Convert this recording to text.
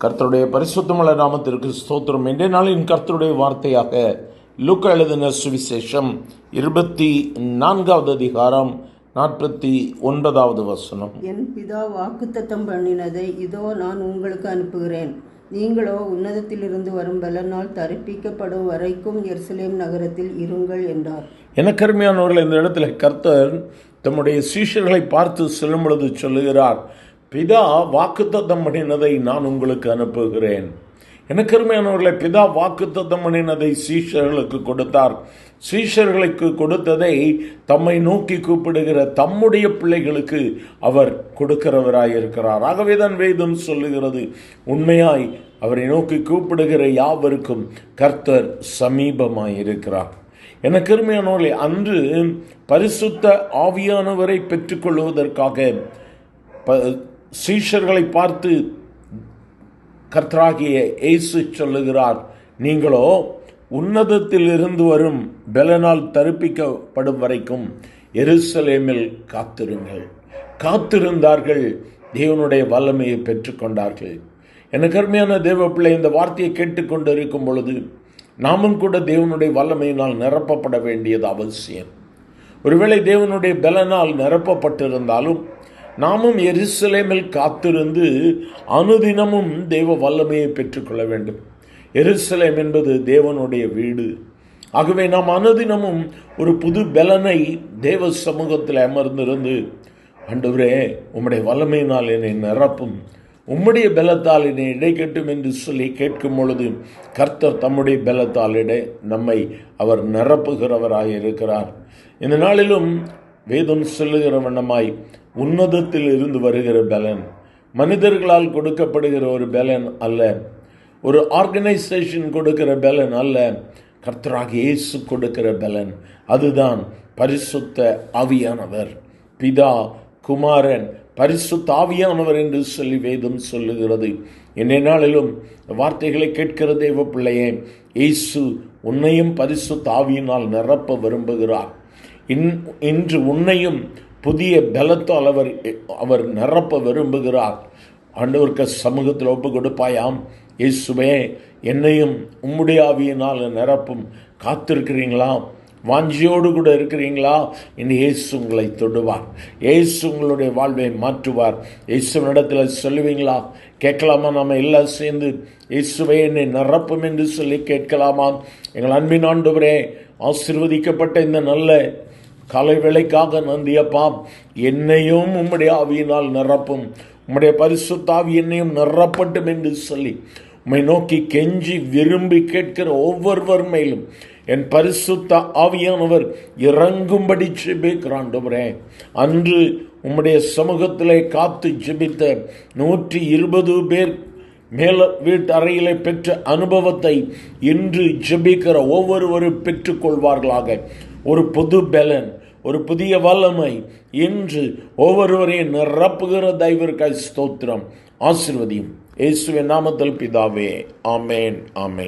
கர்த்தருடைய பரிசுத்தமுள்ள நாமத்திற்கு ஸ்தோத்திரம். இன்றைய நாளின் கர்த்தருடைய வார்த்தையாக லூக்கா எழுதின சுவிசேஷம் 24வது அதிகாரம் 49வது வசனம். என் பிதா வாக்குத்தத்தம் பண்ணினதை இதோ நான் உங்களுக்கு அனுப்புகிறேன். நீங்களோ உன்னதத்திலிருந்து வரும் பலனால் தரிப்பிக்கப்படும் வரைக்கும் எருசலேம் நகரத்தில் இருங்கள் என்றார். எனக்கு அருமையானவர்கள், இந்த இடத்துல கர்த்தர் தம்முடைய சீஷர்களை பார்த்து சொல்லும் பொழுது சொல்லுகிறார், பிதா வாக்குத்தத்தம் பண்ணினதை நான் உங்களுக்கு அனுப்புகிறேன். எனக்கு அருமையானவர்களை, பிதா வாக்குத்தத்தம் பண்ணினதை சீஷர்களுக்கு கொடுத்தார். சீஷர்களுக்கு கொடுத்ததை தம்மை நோக்கி கூப்பிடுகிற தம்முடைய பிள்ளைகளுக்கு அவர் கொடுக்கிறவராயிருக்கிறார். ஆகவேதான் வேதம் சொல்லுகிறது, உண்மையாய் அவரை நோக்கி கூப்பிடுகிற யாவருக்கும் கர்த்தர் சமீபமாயிருக்கிறார். எனக்கு அருமையானவர்களே, அன்று பரிசுத்த ஆவியானவரை பெற்றுக்கொள்வதற்காக சீஷர்களை பார்த்து கர்த்தராகிய இயேசு சொல்லுகிறார், நீங்களோ உன்னதத்தில் இருந்து வரும் பலனால் தரிப்பிக்கப்படும் வரைக்கும் எருசலேமில் காத்திருங்கள். காத்திருந்தார்கள், தேவனுடைய வல்லமையை பெற்றுக்கொண்டார்கள். எனக்கு அருமையான தேவ பிள்ளை, இந்த வார்த்தையை கேட்டுக்கொண்டு இருக்கும் பொழுது நாமும் கூட தேவனுடைய வல்லமையினால் நிரப்பப்பட வேண்டியது அவசியம். ஒருவேளை தேவனுடைய பலனால் நிரப்பப்பட்டிருந்தாலும் நாமும் எருசலேமில் காத்திருந்து அனுதினமும் தேவ வல்லமையை பெற்றுக்கொள்ள வேண்டும். எருசலேம் என்பது தேவனுடைய வீடு. ஆகவே நாம் அனுதினமும் ஒரு புது பலனை தேவ சமூகத்தில் அமர்ந்திருந்து, ஆண்டவரே உம்முடைய வல்லமையினால் என்னை நிரப்பும், உம்முடைய பலத்தால் என்னை இடைக்கட்டும் என்று சொல்லி கேட்கும் பொழுது கர்த்தர் தம்முடைய பலத்தால் நம்மை அவர் நிரப்புகிறவராக இருக்கிறார். இந்த நாளிலும் வேதம் சொல்லுகிற வண்ணமாய் உன்னதத்தில் இருந்து வருகிற பலன் மனிதர்களால் கொடுக்கப்படுகிற ஒரு பலன் அல்ல, ஒரு ஆர்கனைசேஷன் கொடுக்கிற பலன் அல்ல, கர்த்தராக இயேசு கொடுக்கிற பலன். அதுதான் பரிசுத்த ஆவியானவர். பிதா, குமாரன், பரிசுத்த ஆவியானவர் என்று சொல்லி வேதம் சொல்லுகிறது. இன்றைய நாளிலும் வார்த்தைகளை கேட்கிற தேவ பிள்ளையே, இயேசு உன்னையும் பரிசுத்த ஆவியினால் நிரப்ப விரும்புகிறார். இன்று உன்னையும் புதிய பலத்தால் அவர் நிரப்ப விரும்புகிறார். ஆண்டவருக்கு சமூகத்தில் ஒப்பு கொடுப்பாயாம், இயேசுவே என்னையும் உம்முடைய ஆவியினால் நிரப்பும். காத்திருக்கிறீங்களா? வாஞ்சியோடு கூட இருக்கிறீங்களா? இனி இயேசு உங்களை தொடுவார். இயேசு உங்களுடைய வாழ்வை மாற்றுவார். இயேசுவினிடத்தில் சொல்லுவீங்களா? கேட்கலாமா? நாம் எல்லாம் சேர்ந்து இயேசுவே என்னை நிரப்பும் என்று சொல்லி கேட்கலாமா? எங்கள் அன்பின் ஆண்டவரே, ஆசீர்வதிக்கப்பட்ட இந்த நல்ல காலை வேளைக்காக நன்றியப்பா. என்னையும் உம்முடைய ஆவியினால் நிரப்பும், உம்முடைய பரிசுத்த ஆவி என்னையும் நிரப்பட்டும் என்று சொல்லி உம்மை நோக்கி கெஞ்சி விரும்பி கேட்கிற ஒவ்வொருவர் மேலும் என் பரிசுத்த ஆவியானவர் இறங்கும்படி ஜெபிக்கிறாண்டவரே. அன்று உம்முடைய சமூகத்திலே காத்து ஜெபித்த 120 பேர் மேல வீட்டு அறையிலே பெற்ற அனுபவத்தை இன்று ஜெபிக்கிற ஒவ்வொருவரும் பெற்றுக்கொள்வார்களாக. ஒரு புது பலன், ஒரு புதிய வல்லமை இன்று ஒவ்வொருவரையும் நிரப்புகிற தயவிற்காய் ஸ்தோத்திரம். ஆசீர்வதியும் இயேசுவின் நாமத்தில் பிதாவே. ஆமேன், ஆமேன்.